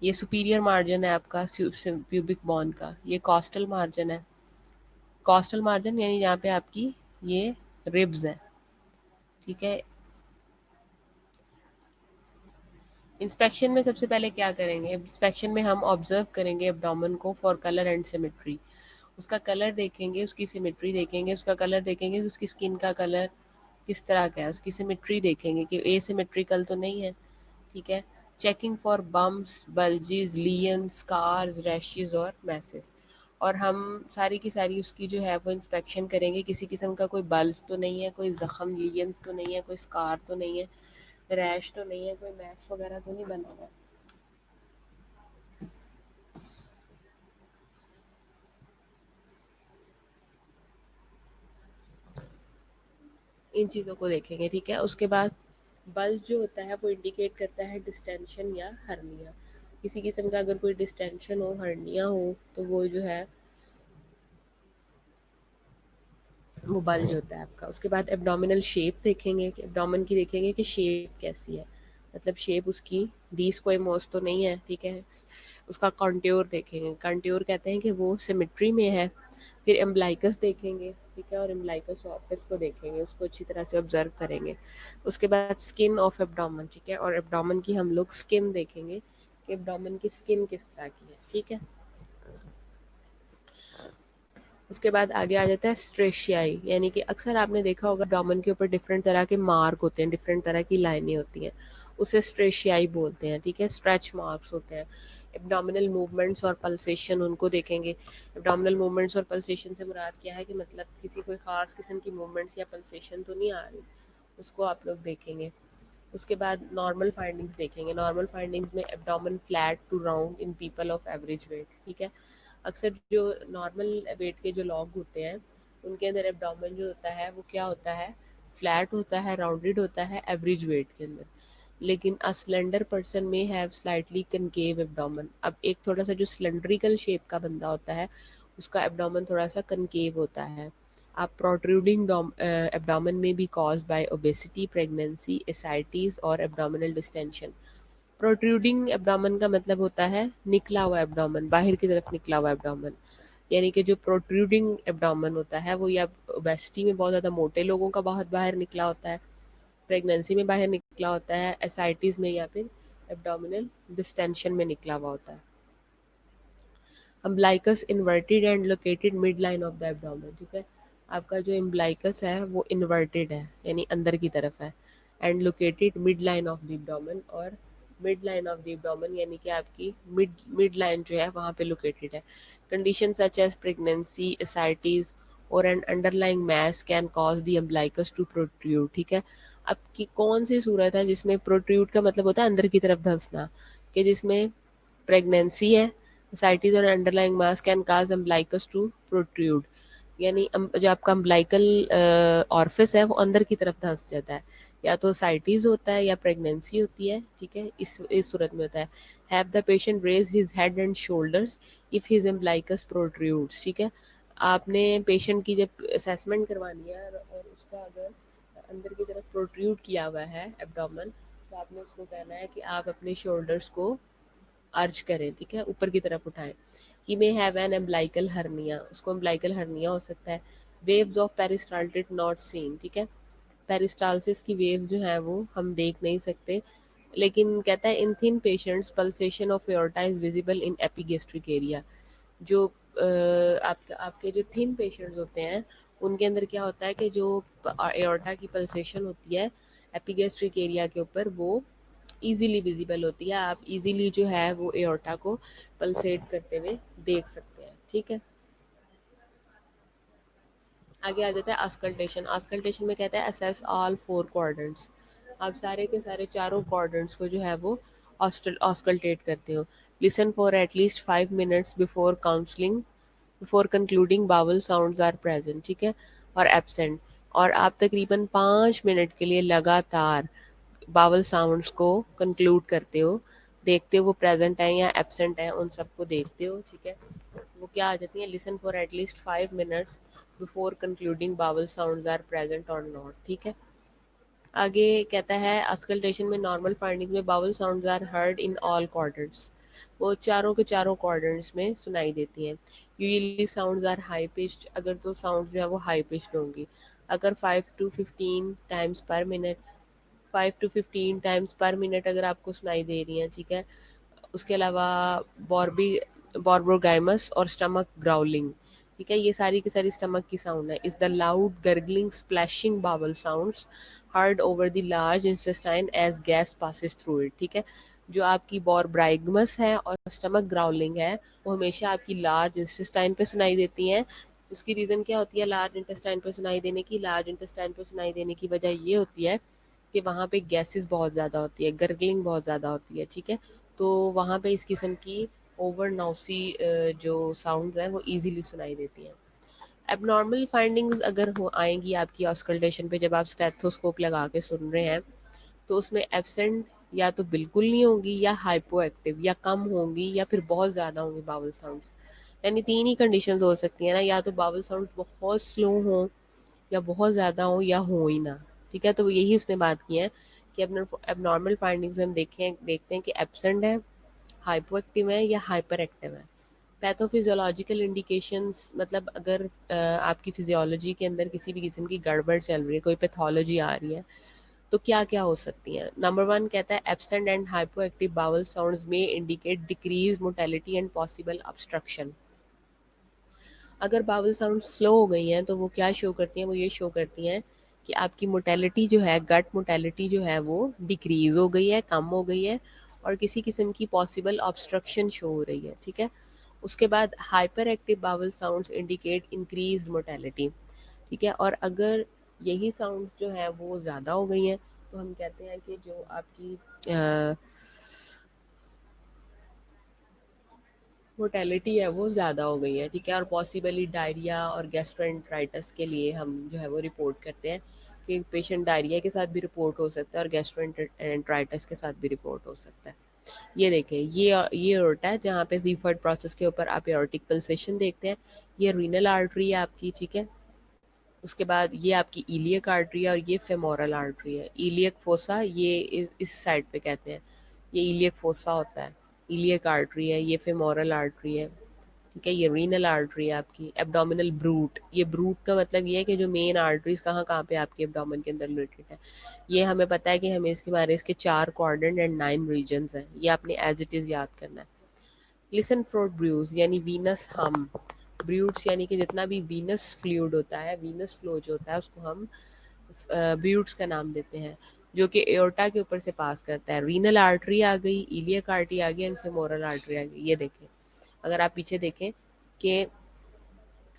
S1: ये सुपीरियर मार्जिन है आपका प्यूबिक बोन का, ये कॉस्टल मार्जिन है। कॉस्टल मार्जिन यानी जहाँ पे आपकी ये रिब्स है, ठीक है। इंस्पेक्शन में सबसे पहले क्या करेंगे, इंस्पेक्शन में हम ऑब्जर्व करेंगे एब्डोमेन को फॉर कलर एंड सिमेट्री। उसका कलर देखेंगे, उसकी सिमेट्री देखेंगे, उसका कलर देखेंगे, उसकी स्किन का कलर किस तरह का है, उसकी सिमेट्री देखेंगे कि एसिमेट्रिकल तो नहीं है, ठीक है। Checking for bumps, bulges, lesions, scars, rashes और मैसेस। और हम सारी की सारी उसकी जो है वो इंस्पेक्शन करेंगे, किसी किस्म का कोई बल्ज तो नहीं है, कोई जख्म, लियंस तो नहीं है, कोई स्कार तो नहीं है, रैश तो नहीं है, कोई मैस वगैरह तो नहीं बना हुआ है। इन चीज़ों को देखेंगे, ठीक है। उसके बाद बल्ज जो होता है वो इंडिकेट करता है डिस्टेंशन या हर्निया। किसी किस्म का अगर कोई डिस्टेंशन हो, हर्निया हो, तो वो जो है वो बल्ज होता है आपका। उसके बाद एब्डोमिनल शेप देखेंगे, कि एब्डोमेन की देखेंगे कि शेप कैसी है, मतलब शेप उसकी डी स्क्वामोस तो नहीं है, ठीक है। उसका कॉन्ट्योर देखेंगे, कॉन्ट्योर कहते हैं कि वो सिमेट्री में है। फिर एम्ब्लाइकस देखेंगे, ठीक है, और एम्ब्लाइकस ऑफिस को देखेंगे, उसको अच्छी तरह से ऑब्जर्व करेंगे। उसके बाद स्किन ऑफ एब्डोमेन, ठीक है, और एब्डोमेन की हम लोग स्किन देखेंगे कि एब्डोमेन की स्किन किस तरह की है, ठीक है। उसके बाद आगे आ जाता है स्ट्रेशियाई, यानी कि अक्सर आपने देखा होगा डोमेन के ऊपर डिफरेंट तरह के मार्क होते हैं, डिफरेंट तरह की लाइनें होती हैं, उसे स्ट्रेशियाई बोलते हैं, ठीक है, स्ट्रेच मार्क्स होते हैं। एब्डोमिनल मूवमेंट्स और पल्सेशन उनको देखेंगे। एब्डोमिनल मूवमेंट्स और पल्सेशन से मुराद क्या है कि मतलब किसी कोई ख़ास किस्म की मूवमेंट्स या पल्सेशन तो नहीं आ रही, उसको आप लोग देखेंगे। उसके बाद नॉर्मल फाइंडिंग्स देखेंगे। नॉर्मल फाइंडिंग्स में abdomen flat to round in people of average weight, ठीक है। अक्सर जो नॉर्मल वेट के जो लोग होते हैं उनके अंदर एब्डोमेन जो होता है वो क्या होता है, फ्लैट होता है, राउंडेड होता है एवरेज वेट के अंदर। लेकिन अ स्लेंडर पर्सन में हैव स्लाइटली कनकेव एब्डोमेन। अब एक थोड़ा सा जो सिलेंड्रिकल शेप का बंदा होता है उसका एब्डोमेन थोड़ा सा कनकेव होता है। आप प्रोट्रूडिंग एब्डोमेन में भी caused by obesity, pregnancy, ascites और एब्डोमिनल डिस्टेंशन। प्रोट्रूडिंग एब्डोमेन का मतलब होता है निकला हुआ एब्डोमेन, बाहर की तरफ निकला हुआ एब्डोमेन। यानी कि जो प्रोट्रूडिंग एब्डोमेन होता है वो या ओबेसिटी में बहुत ज़्यादा मोटे लोगों का बहुत बाहर निकला होता है, प्रेगनेंसी में बाहर निकला होता है, एसाइटीज़ में, या फिर एब्डोमिनल डिस्टेंशन में निकला हुआ होता है। Umbilicus inverted and located mid line of the abdomen, ठीक है। आपका जो इम्ब्लाइकस है वो इन्वर्टेड है यानी अंदर की तरफ है, and located mid line of the abdomen, और mid line of the abdomen यानी कि आपकी मिड मिड लाइन जो है वहाँ पे लोकेटेड है। Condition such as pregnancy, ascites और an underlying mass can cause the umbilicus to protrude, ठीक है। अब की कौन सी सूरत है जिसमें प्रोट्रूड का मतलब होता है अंदर की तरफ धंसना, कि जिसमें प्रेगनेंसी है, ascites और underlying mass can cause umbilicus to protrude, यानी जो आपका अम्ब्लाइकल ऑर्फिस है वो अंदर की तरफ धंस जाता है, या तो साइटीज होता है या प्रेगनेंसी होती है, ठीक है, इस सूरत में होता है। Have the patient raise his head and shoulders if his umbilicus protrudes, ठीक है। आपने पेशेंट की जब असेसमेंट करवानी है और उसका अगर अंदर की तरफ प्रोट्रूड किया हुआ है एब्डोमेन, तो आपने उसको कहना है कि आप अपने शोल्डर्स को अर्ज करें, ठीक है, ऊपर की तरफ उठाएं। He may have an umbilical hernia, उसको एम्ब्लाइकल हर्निया हो सकता है। Waves of peristalsis not seen, ठीक है। पेरिस्टालसिस की वेव जो है वो हम देख नहीं सकते, लेकिन कहता है in thin patients pulsation of aorta is visible in epigastric area. जो आपके जो थिन पेशेंट्स होते हैं उनके अंदर क्या होता है कि जो एओर्टा की पल्सेशन होती है एपिगेस्ट्रिक एरिया के ऊपर, वो इजीली विजिबल होती है। आप इजीली जो है वो एओर्टा को पल्सेट करते हुए देख सकते हैं, ठीक है। आगे आ जाता है ऑस्कल्टेशन। ऑस्कल्टेशन में कहता है असेस ऑल फोर क्वाड्रेंट्स। आप सारे के सारे चारों क्वाड्रेंट्स को जो है वो ऑस्कल्टेट करते हो। Listen for at least 5 minutes before counselling, before concluding bowel sounds are present, ठीक है, और एब्सेंट। और आप तकरीबन 5 मिनट के लिए लगातार बावल साउंड्स को कंक्लूड करते हो, देखते हो वो प्रेजेंट है या एब्सेंट है, उन सबको देखते हो, ठीक है। वो क्या आ जाती है, listen for at least 5 minutes before concluding bowel sounds are present और नॉट, ठीक है। आगे कहता है ऑस्कल्टेशन में नॉर्मल फाइंडिंग में bowel sounds are heard in all quadrants. वो चारों के चारों क्वाड्रेंट्स में सुनाई देती हैं। Usually sounds are high pitched, अगर तो साउंड जो है वो हाई पिच्ड होंगी। अगर 5 to 15 टाइम्स पर मिनट, 5 to 15 टाइम्स पर मिनट अगर आपको सुनाई दे रही हैं, ठीक है। उसके अलावा बॉर्बी बॉर्बोगाइमस और स्टमक ग्राउलिंग, ठीक है, ये सारी की सारी स्टमक की साउंड है। Is the loud gurgling splashing bowel sounds heard over the large intestine as gas passes through it, ठीक है। जो आपकी बॉर्ब्राइगमस है और स्टमक ग्राउलिंग है वो हमेशा आपकी लार्ज इंटेस्टाइन पे सुनाई देती हैं। उसकी रीज़न क्या होती है लार्ज इंटेस्टाइन पे सुनाई देने की? लार्ज इंटेस्टाइन पे सुनाई देने की वजह ये होती है कि वहाँ पे गैसेस बहुत ज़्यादा होती है, गर्गलिंग बहुत ज़्यादा होती है, ठीक है। तो वहाँ पे इस किस्म की ओवर नाउसी जो साउंड्स हैं वो इजीली सुनाई देती हैं। एबनॉर्मल फाइंडिंग्स अगर हो आएंगी आपकी ऑस्कल्टेशन पे, जब आप स्टेथोस्कोप लगा के सुन रहे हैं, तो उसमें एब्सेंट या तो बिल्कुल नहीं होगी, या हाइपो एक्टिव, या कम होंगी, या फिर बहुत ज़्यादा होंगी बावल साउंड्स। यानी तीन ही कंडीशंस हो सकती हैं ना, या तो बावल साउंड्स बहुत स्लो हों, या बहुत ज़्यादा हो, या हो ही ना, ठीक है। तो यही उसने बात की है कि एबनॉर्मल फाइंडिंग्स में हम देखते हैं कि एब्सेंट है, हाइपो एक्टिव है, या हाइपर एक्टिव है। पैथोफिजियोलॉजिकल इंडिकेशंस मतलब अगर आपकी फिजियोलॉजी के अंदर किसी भी किस्म की गड़बड़ चल रही है, कोई पैथोलॉजी आ रही है, तो क्या क्या हो सकती हैं? नंबर वन कहता है absent and hypoactive bowel sounds may indicate decrease motility and possible obstruction. अगर बावल साउंड स्लो हो गई हैं तो वो क्या शो करती हैं? वो ये शो करती हैं कि आपकी मोटेलिटी जो है, गट मोटेलिटी जो है वो डिक्रीज हो गई है, कम हो गई है, और किसी किस्म की पॉसिबल ऑब्स्ट्रक्शन शो हो रही है, ठीक है। उसके बाद hyper active bowel sounds indicate increase motility, ठीक है। और अगर यही साउंड्स जो है वो ज़्यादा हो गई हैं तो हम कहते हैं कि जो आपकी मोटेलिटी है वो ज़्यादा हो गई है, ठीक है। और पॉसिबली डायरिया और गैस्ट्रोएंटराइटिस के लिए हम जो है वो रिपोर्ट करते हैं कि पेशेंट डायरिया के साथ भी रिपोर्ट हो सकता है और गैस्ट्रोएंटराइटिस के साथ भी रिपोर्ट हो सकता है। ये देखें, ये एओर्टा है जहाँ पे ज़ीफर्ड प्रोसेस के ऊपर आप एओर्टिक पल्सेशन देखते हैं। ये रीनल आर्टरी है आपकी, ठीक है। उसके बाद ये आपकी इलियक आर्टरी है और ये फेमोरल आर्टरी है। इलियक फोसा ये इस साइड पे कहते हैं, ये इलियक फोसा होता है। इलियक आर्टरी है, ये फेमोरल आर्टरी है, ठीक है। ये रीनल आर्टरी है आपकी। एब्डोमिनल ब्रूट, ये ब्रूट का मतलब ये है कि जो मेन आर्टरीज कहाँ कहाँ पे आपके एब्डोमेन के अंदर लोकेटेड है। ये हमें पता है कि हमें इसके बारे इसके 4 क्वाड्रेंट एंड 9 रीजन्स हैं, ये आपने एज इट इज़ याद करना है। लिसन फॉर ब्रूज यानी वीनस हम, ब्रूट्स यानी कि जितना भी वीनस फ्लूइड होता है, वीनस फ्लो जो होता है उसको हम ब्रूट्स का नाम देते हैं, जो कि एओर्टा के ऊपर से पास करता है। रीनल आर्टरी आ गई, इलियक आर्टरी आ गई, एंड फेमोरल आर्टरी आ गई। ये देखें, अगर आप पीछे देखें कि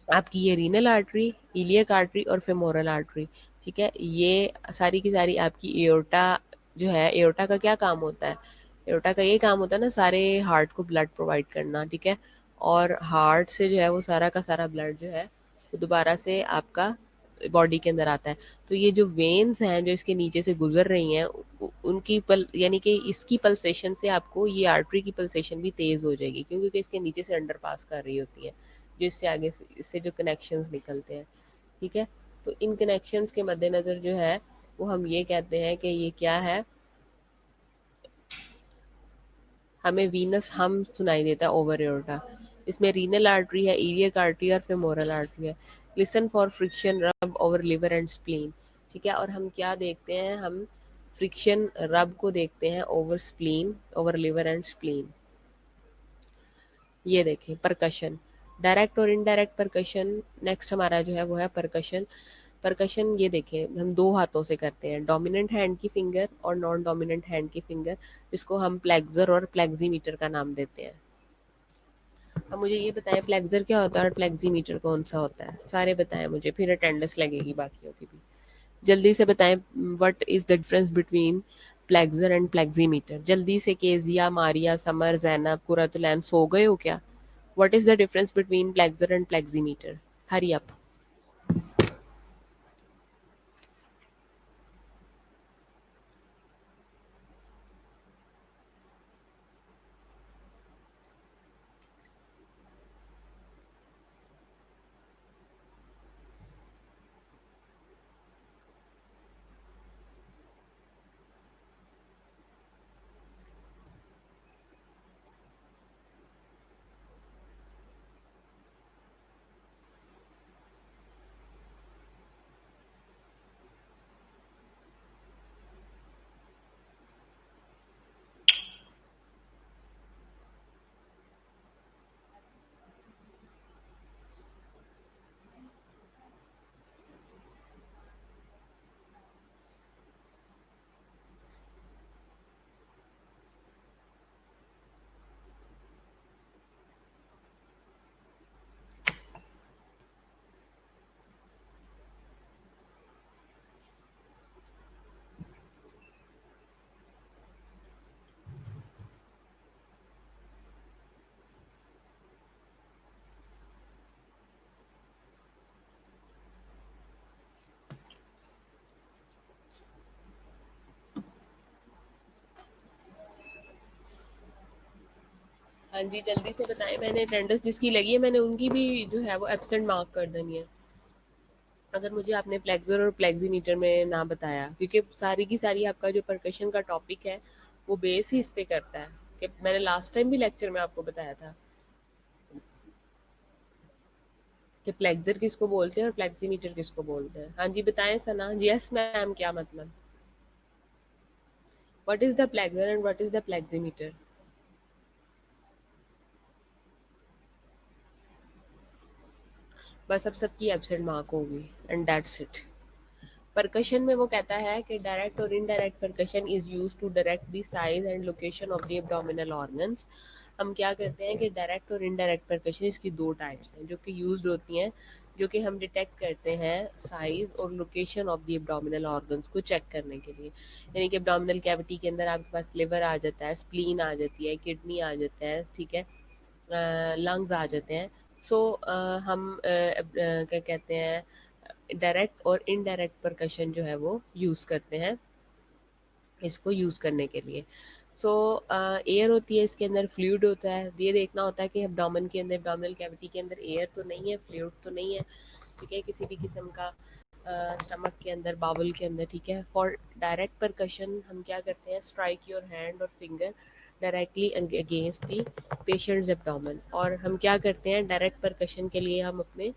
S1: आपकी ये रीनल आर्टरी, इलियक आर्टरी और फेमोरल आर्टरी, ठीक है, ये सारी की सारी आपकी एओर्टा जो है, एओर्टा का क्या काम होता है? एओर्टा का ये काम होता है ना, सारे हार्ट को ब्लड प्रोवाइड करना, ठीक है। और हार्ट से जो है वो सारा का सारा ब्लड जो है वो दोबारा से आपका बॉडी के अंदर आता है। तो ये जो वेन्स हैं जो इसके नीचे से गुजर रही हैं, उनकी पल यानी कि इसकी पल्सेशन से आपको ये आर्टरी की पल्सेशन भी तेज़ हो जाएगी, क्योंकि इसके नीचे से अंडर पास कर रही होती है, जो इससे आगे से इससे जो कनेक्शंस निकलते हैं, ठीक है। तो इन कनेक्शंस के मद्देनज़र जो है वो हम ये कहते हैं कि ये क्या है, हमें वीनस हम सुनाई देता है ओवर एओर्टा। इसमें रीनल आर्टरी है, इलियक आर्टरी और फेमोरल आर्टरी है। लिसन फॉर फ्रिक्शन रब ओवर लिवर एंड स्प्लीन, ठीक है। और हम क्या देखते हैं, हम फ्रिक्शन रब को देखते हैं over spleen, over liver and spleen. ये देखें परकशन, डायरेक्ट और इनडायरेक्ट परकशन। नेक्स्ट हमारा जो है वो है परकशन। परकशन ये देखें हम दो हाथों से करते हैं, डोमिनेंट हैंड की फिंगर और नॉन डोमिनेंट हैंड की फिंगर, जिसको हम प्लेक्सर और प्लेक्सीमीटर का नाम देते हैं। अब मुझे ये बताएं प्लेक्सर क्या होता है और प्लेक्सीमीटर कौन सा होता है, सारे बताएं मुझे, फिर अटेंडेंस लगेगी बाकियों की भी। जल्दी से बताएं what is the difference between plexor and pleximeter. जल्दी से, केजिया, मारिया, समर, जैनब, कुरतुलैन सो गए हो क्या? What is the difference between plexor and pleximeter? Hurry up. हाँ जी, जल्दी से बताएं, मैंने अटेंडेंस जिसकी लगी है मैंने उनकी भी जो है वो एब्सेंट मार्क कर देनी है, अगर मुझे आपने प्लेक्सर और प्लेक्सीमीटर में ना बताया, क्योंकि सारी की सारी आपका जो परकशन का टॉपिक है वो बेस ही इस पे करता है, कि मैंने लास्ट टाइम भी लेक्चर में आपको बताया था कि प्लेक्सर किसको बोलते हैं और प्लेक्सीमीटर किसको बोलते हैं। हाँ जी बताएं सना। यस मैम, क्या मतलब? What is the plexor and what is the pleximeter? बस अब सबकी एब्सेंट मार्क होगी एंड दैट्स इट। परकशन में वो कहता है कि डायरेक्ट और indirect percussion is use to direct the size and location of the abdominal organs. हम क्या करते हैं कि डायरेक्ट और इनडायरेक्ट परकशन, इसकी दो टाइप्स हैं जो कि यूज्ड होती हैं, जो कि हम डिटेक्ट करते हैं साइज और location of the abdominal organs को चेक करने के लिए। यानी कि एब्डोमिनल कैविटी के अंदर आपके पास लिवर आ जाता है, स्प्लीन आ जाती है, किडनी आ जाता है, ठीक है, लंग्स आ जाते हैं। सो हम क्या कहते हैं, डायरेक्ट और इनडायरेक्ट परकशन जो है वो यूज़ करते हैं इसको यूज़ करने के लिए। सो एयर होती है इसके अंदर, फ्लूइड होता है, ये देखना होता है कि एब्डोमेन के अंदर, एब्डोमिनल कैविटी के अंदर एयर तो नहीं है, फ्लूइड तो नहीं है, ठीक है, किसी भी किस्म का स्टमक के अंदर, बाउल के अंदर, ठीक है। फॉर डायरेक्ट परकशन हम क्या करते हैं, स्ट्राइक योर हैंड और finger directly against the patients abdomen. और हम क्या करते हैं डायरेक्ट परकशन के लिए, हम अपने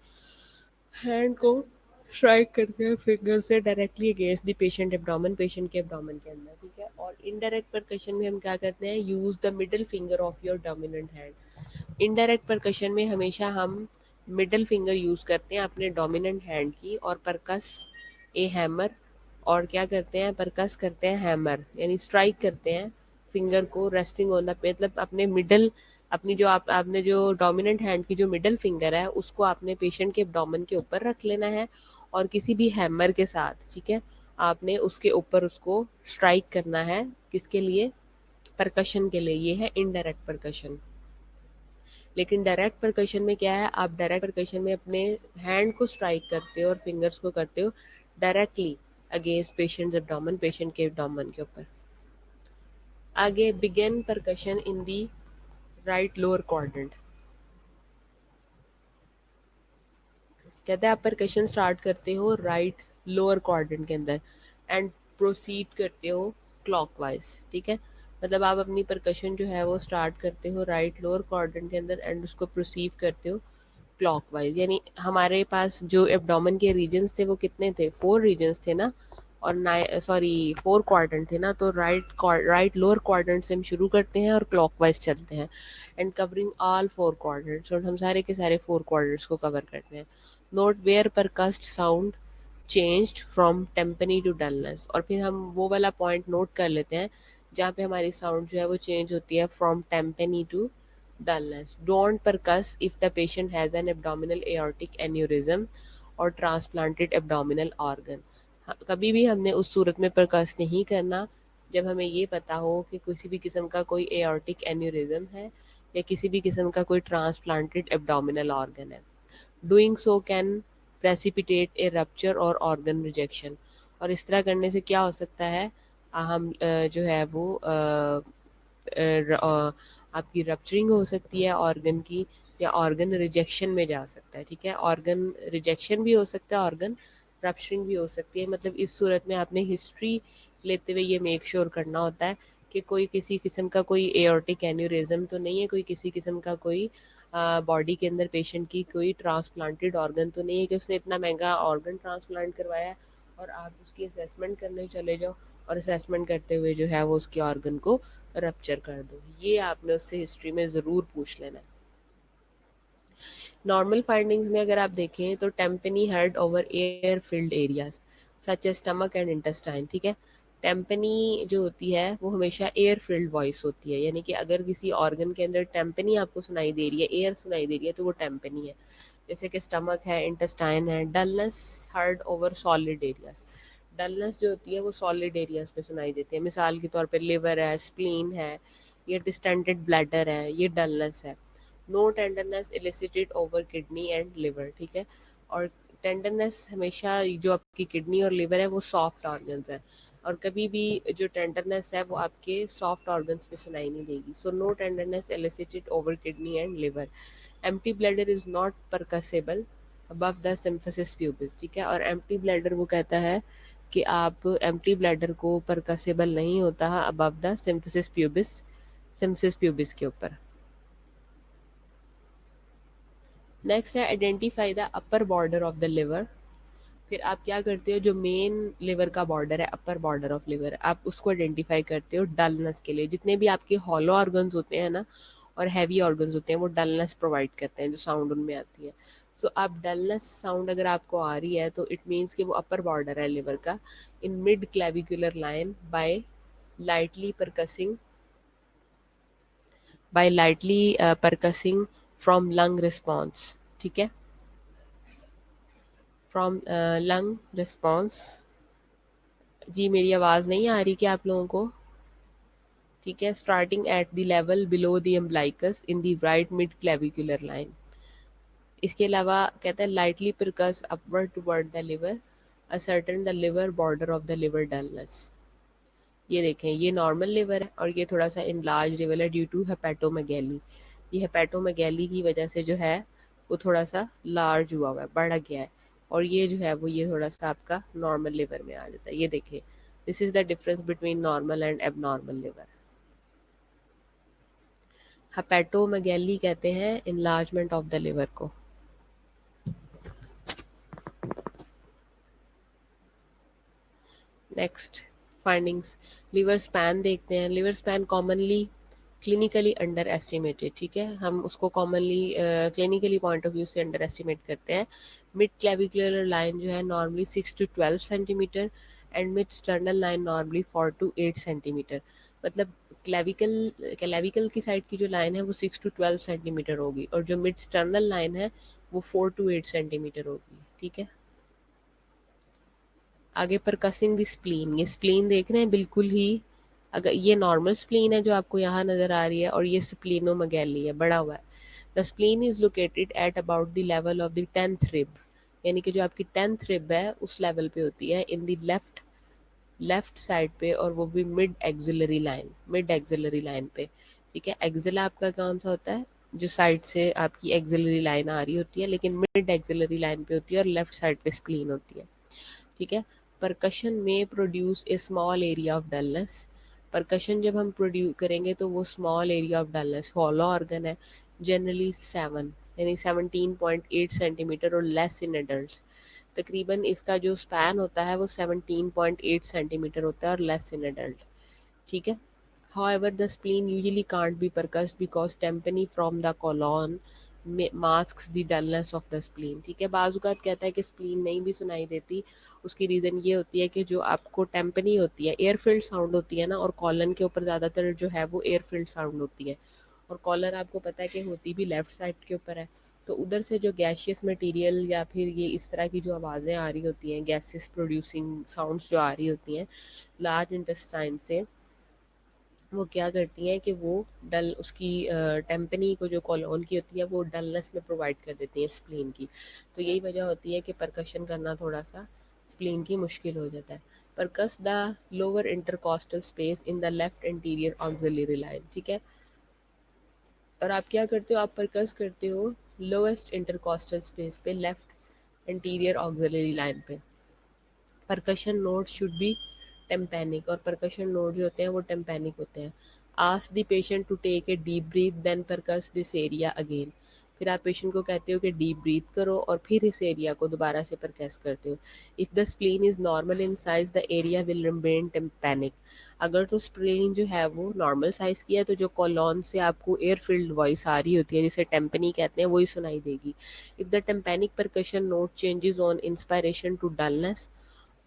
S1: हैंड को स्ट्राइक करते हैं फिंगर से directly against the patient abdomen, patient के एब्डोमेन के अंदर, ठीक है। और इनडायरेक्ट परकशन में हम क्या करते हैं, use the middle finger of your dominant hand. Indirect percussion में हमेशा हम मिडिल फिंगर यूज करते हैं अपने डोमिनेंट हैंड की, और परकस ए हैमर, और क्या करते हैं, परकस करते हैं हैमर, यानी स्ट्राइक करते हैं फिंगर को रेस्टिंग ऑन द, मतलब अपने मिडल, अपनी जो आपने जो डोमिनेंट हैंड की जो मिडल फिंगर है उसको आपने पेशेंट के एब्डोमेन के ऊपर रख लेना है, और किसी भी हैमर के साथ, ठीक है, आपने उसके ऊपर उसको स्ट्राइक करना है, किसके लिए, परकशन के लिए। ये है इनडायरेक्ट परकशन। लेकिन डायरेक्ट परकशन में क्या है, आप डायरेक्ट परकशन में अपने हैंड को स्ट्राइक करते हो और फिंगर्स को करते हो directly against patient abdomen, patient के एब्डोमेन के ऊपर। आगे, बिगेन परकशन इन दी राइट लोअर क्वाड्रेंट। कहता है आप परकशन स्टार्ट करते हो राइट लोअर क्वाड्रेंट के अंदर एंड प्रोसीड करते हो क्लॉकवाइज, ठीक है, मतलब आप अपनी परकशन जो है वो स्टार्ट करते हो राइट लोअर क्वाड्रेंट के अंदर एंड उसको प्रोसीव करते हो क्लॉकवाइज। यानी हमारे पास जो एब्डोमेन के रीजन्स थे वो कितने थे, 4 रीजन्स थे ना, और 4 क्वाड्रेंट थे ना, तो राइट लोअर क्वाड्रेंट से हम शुरू करते हैं और क्लॉकवाइज चलते हैं एंड कवरिंग ऑल 4 क्वाड्रेंट्स, और हम सारे के सारे 4 क्वाड्रेंट्स को कवर करते हैं। Note where percussed sound changed from tympany to dullness, और फिर हम वो वाला पॉइंट नोट कर लेते हैं जहाँ पे हमारी साउंड जो है वो चेंज होती है from tympany to dullness. Don't percuss if the patient has an abdominal aortic aneurysm or transplanted abdominal organ. कभी भी हमने उस सूरत में परकस नहीं करना जब हमें ये पता हो कि किसी भी किस्म का कोई एओर्टिक एन्यूरिज्म है या किसी भी किस्म का कोई ट्रांसप्लांटेड एब्डोमिनल ऑर्गन है। Doing so can precipitate A rupture और ऑर्गन रिजेक्शन, और इस तरह करने से क्या हो सकता है, हम जो है वो आपकी रप्चरिंग हो सकती है ऑर्गन की, या ऑर्गन रिजेक्शन में जा सकता है। ठीक है, ऑर्गन रिजेक्शन भी हो सकता है, ऑर्गन रप्चरिंग भी हो सकती है। मतलब इस सूरत में आपने हिस्ट्री लेते हुए ये मेक श्योर करना होता है कि कोई किसी किस्म का कोई एओर्टिक एन्यूरिज्म तो नहीं है, कोई किसी किस्म का कोई बॉडी के अंदर पेशेंट की कोई ट्रांसप्लांटेड ऑर्गन तो नहीं है कि उसने इतना महंगा ऑर्गन ट्रांसप्लांट करवाया है और आप उसकी असेसमेंट करने चले जाओ और असेसमेंट करते हुए जो है वो उसके ऑर्गन को रप्चर कर दो। ये आपने उससे हिस्ट्री में ज़रूर पूछ लेना है। नॉर्मल फाइंडिंग्स में अगर आप देखें तो tympany heard over air filled areas such as stomach and intestine. ठीक है, टेम्पनी जो होती है वो हमेशा एयर फिल्ड वॉइस होती है, यानी कि अगर किसी ऑर्गन के अंदर टेम्पनी आपको सुनाई दे रही है, एयर सुनाई दे रही है, तो वो टेम्पनी है। जैसे कि स्टमक है, इंटेस्टाइन है। Dullness heard over solid areas, dullness जो होती है वो सॉलिड एरियाज पे सुनाई देती है। मिसाल के तौर पे लिवर है, स्प्लीन है, ये डिस्टेंडेड ब्लैडर है, ये डलनेस है। No tenderness elicited over kidney and liver. ठीक है, और टेंडरनेस हमेशा जो आपकी किडनी और लिवर है वो सॉफ्ट ऑर्गन्स है, और कभी भी जो टेंडरनेस है वो आपके सॉफ्ट ऑर्गन्स पे सुनाई नहीं देगी। So no tenderness elicited over kidney and liver. Empty bladder is not percussible above the symphysis pubis. ठीक है, और एम्प्टी ब्लैडर वो कहता है कि आप एम्प्टी ब्लैडर को परकसेबल नहीं होता है above the symphysis pubis, symphysis pubis के ऊपर। नेक्स्ट है identify the upper border of the liver. फिर आप क्या करते हो, जो मेन लिवर का बॉर्डर है, अपर बॉर्डर ऑफ लिवर, आप उसको आइडेंटिफाई करते हो डलनेस के लिए। जितने भी आपके हॉलो ऑर्गन्स होते हैं ना और हैवी ऑर्गन्स होते हैं वो डलनेस प्रोवाइड करते हैं जो साउंड उनमें आती है। सो आप डलनेस साउंड अगर आपको आ रही है तो इट मीन्स कि वो अपर बॉर्डर है लिवर का, in mid clavicular line by lightly percussing, by lightly percussing from lung response. ठीक है, फ्रॉम लंग रिस्पॉन्स। जी मेरी आवाज़ नहीं आ रही क्या आप लोगों को? ठीक है, starting at the level below the umbilicus in the right mid clavicular line. इसके अलावा कहता है lightly percuss upward toward the liver, ascertain the liver border of the liver dullness. ये देखें, ये नॉर्मल लिवर है और ये थोड़ा सा इनलार्ज लिवर है ड्यू टू हेपेटोमेगैली। ये हेपेटोमेगैली की वजह से जो है वो थोड़ा सा लार्ज हुआ है, बढ़ गया है, और ये जो है वो ये थोड़ा सा आपका नॉर्मल लिवर में आ जाता है। ये देखिए, this is the difference between normal and abnormal liver. Hepatomegaly कहते हैं इनलार्जमेंट ऑफ द लिवर को। नेक्स्ट फाइंडिंग्स, लिवर स्पैन देखते हैं। Liver span commonly clinically underestimated. ठीक है, हम उसको commonly clinically point of view से अंडर एस्टिमेट करते हैं। मिड क्लेविकुलर लाइन जो है normally 6 to 12 centimetre and mid sternal line normally 4 to 8 centimetre. मतलब क्लेविकल की साइड की जो लाइन है वो 6 to 12 सेंटीमीटर होगी और जो मिड स्टर्नल लाइन है वो 4 to 8 सेंटीमीटर होगी। ठीक है, आगे परकसिंग द स्प्लीन, ये स्प्लीन देख रहे हैं बिल्कुल ही, अगर ये नॉर्मल स्प्लीन है जो आपको यहाँ नज़र आ रही है और ये स्प्लीनोमेगैली है, बड़ा हुआ है। The spleen is located at about the level of the 10th rib, यानी कि जो आपकी 10th रिब है उस लेवल पे होती है, इन द लेफ्ट साइड पे, और वो भी mid axillary line, mid axillary line पे। ठीक है, एक्सिला आपका कौन सा होता है, जो साइड से आपकी एक्सिलरी लाइन आ रही होती है, लेकिन मिड एक्सिलरी लाइन पे होती है और लेफ्ट साइड पे स्प्लीन होती है। ठीक है, percussion may produce a small area of dullness percussion जब हम प्रोड्यूस करेंगे तो वो small area of dullness, hollow organ है, जनरली 7 यानी 17.8 सेंटीमीटर और लेस इन एडल्ट्स। तकरीबन इसका जो स्पैन होता है वो 17.8 सेंटीमीटर होता है और लेस इन एडल्ट, ठीक है। However, the spleen usually can't be percussed because tympani from the colon masks the dullness of the spleen, ठीक है। बाजुकात कहता है कि स्प्लीन नहीं भी सुनाई देती, उसकी रीज़न ये होती है कि जो आपको टेम्पनी होती है, एयरफिल्ड साउंड होती है ना, और कॉलन के ऊपर ज़्यादातर जो है वो एयरफिल्ड साउंड होती है, और कॉलर आपको पता है कि होती भी लेफ्ट साइड के ऊपर है। तो उधर से जो गैशियस मटेरियल या फिर ये इस तरह की जो आवाज़ें आ रही होती हैं, गैसेस प्रोड्यूसिंग साउंड्स जो आ रही होती हैं लार्ज इंटेस्टाइन से, वो क्या करती हैं कि वो डल उसकी टेम्पनी को जो कॉलोन की होती है वो डलनेस में प्रोवाइड कर देती हैं स्प्लीन की। तो यही वजह होती है कि परकशन करना थोड़ा सा स्प्लीन की मुश्किल हो जाता है। Percuss the lower intercostal space in the left anterior axillary line, ठीक है। और आप क्या करते हो, आप परकस करते हो लोएस्ट इंटरकॉस्टल स्पेस पे, लेफ्ट इंटीरियर ऑक्सिलरी लाइन पे। Percussion note should be tympanic, और परकशन नोट जो होते हैं वो टेम्पैनिक होते हैं। Ask the patient to take a deep breath then percuss this area again, फिर आप पेशेंट को कहते हो कि डीप ब्रीथ करो और फिर इस एरिया को दोबारा से परकस करते हो। If the spleen is normal in size the area will remain tympanic, अगर तो स्प्लीन जो है वो नॉर्मल साइज की है तो जो कॉलोन से आपको एयर फील्ड वॉइस आ रही होती है जिसे टेम्पनी कहते हैं वही सुनाई देगी। If the tympanic percussion note changes on inspiration to dullness,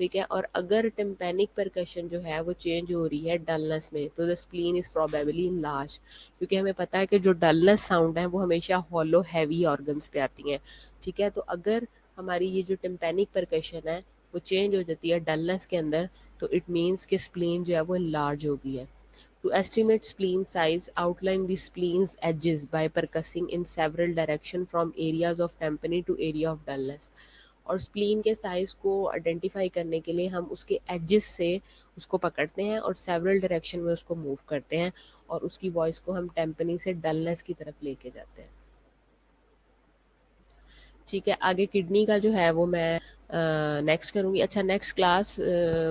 S1: ठीक है, और अगर टिम्पैनिक परकशन जो है वो चेंज हो रही है डलनेस में तो the spleen is probably in large, क्योंकि हमें पता है कि जो डलनेस साउंड है वो हमेशा हॉलो हैवी ऑर्गन्स पे आती हैं, ठीक है। तो अगर हमारी ये जो टिम्पैनिक परकशन है वो चेंज हो जाती है डलनेस के अंदर, तो इट मीन्स कि स्प्लीन जो है वो लार्ज हो गई है। To estimate spleen size, outline the spleen's edges by percussing in several directions from areas of tympany to area of dullness, और स्प्लीन के साइज को आइडेंटिफाई करने के लिए हम उसके एजेस से उसको पकड़ते हैं और सेवरल डायरेक्शन में उसको मूव करते हैं, और उसकी वॉइस को हम टेम्पनी से डलनेस की तरफ लेके जाते हैं, ठीक है। आगे किडनी का जो है वो मैं नेक्स्ट करूँगी। अच्छा, नेक्स्ट क्लास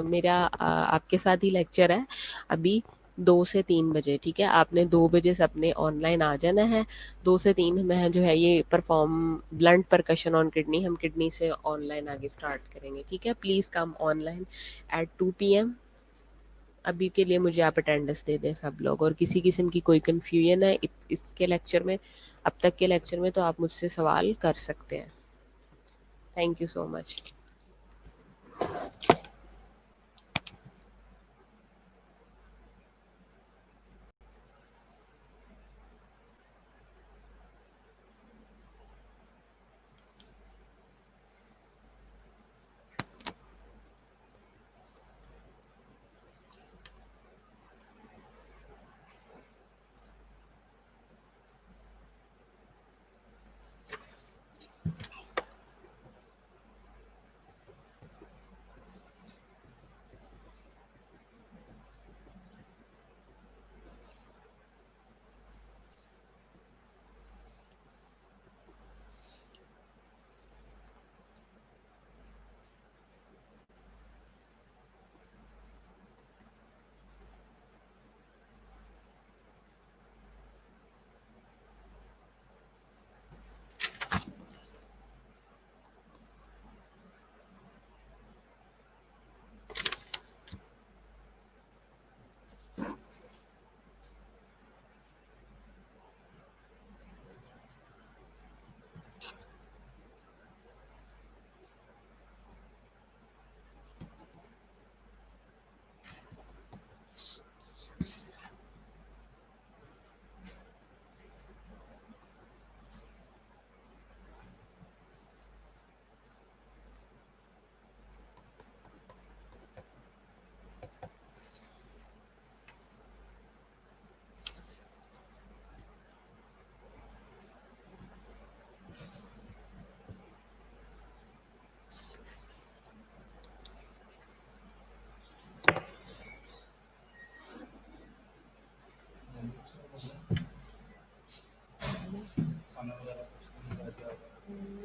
S1: मेरा आपके साथ ही लेक्चर है अभी 2 से 3 बजे, ठीक है। आपने 2 बजे से अपने ऑनलाइन आ जाना है। 2 से 3 में जो है ये perform blunt percussion on kidney, हम किडनी से ऑनलाइन आगे स्टार्ट करेंगे, ठीक है। Please come online at 2 PM। अभी के लिए मुझे आप अटेंडेंस दे दें सब लोग, और किसी किस्म की कोई कन्फ्यूजन है इसके लेक्चर में, अब तक के लेक्चर में, तो आप मुझसे सवाल कर सकते हैं। Thank you so much.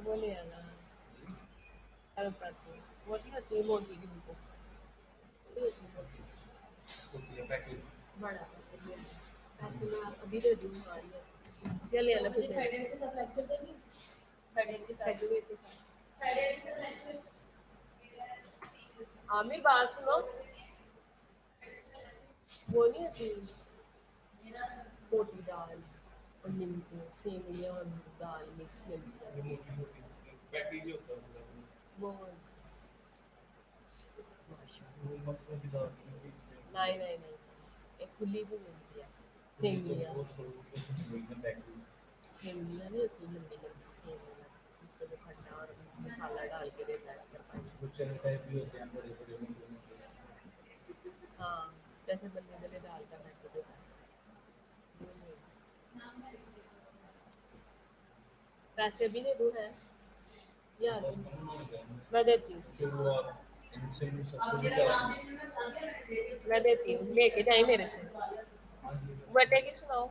S1: बोले ना, मोटी होती है, मोटी बड़ा पैसे मैं अभी दे दूँ हमारी क्या ले आना फिर सर्टिफिकेट के साथ आमिर बात सुनो वो नहीं होती मोटी दाल और नींबू सेवइयाँ और दाल मिक्स मिलती है वो नहीं नहीं नहीं एक खुली भी मिलती है सेवइयाँ सेवइयाँ नहीं होती लंबी लंबी सेवइयाँ जिसको जो खट्टा और मसाला डाल के देता है सरपंच हाँ जैसे बल्ले बल्ले दाल का मैं तो देता है वो नहीं पैसे भी नहीं दूँ है यार मैं देती हूँ मैं देती हूँ लेके जाए मेरे से बटे की सुनाओ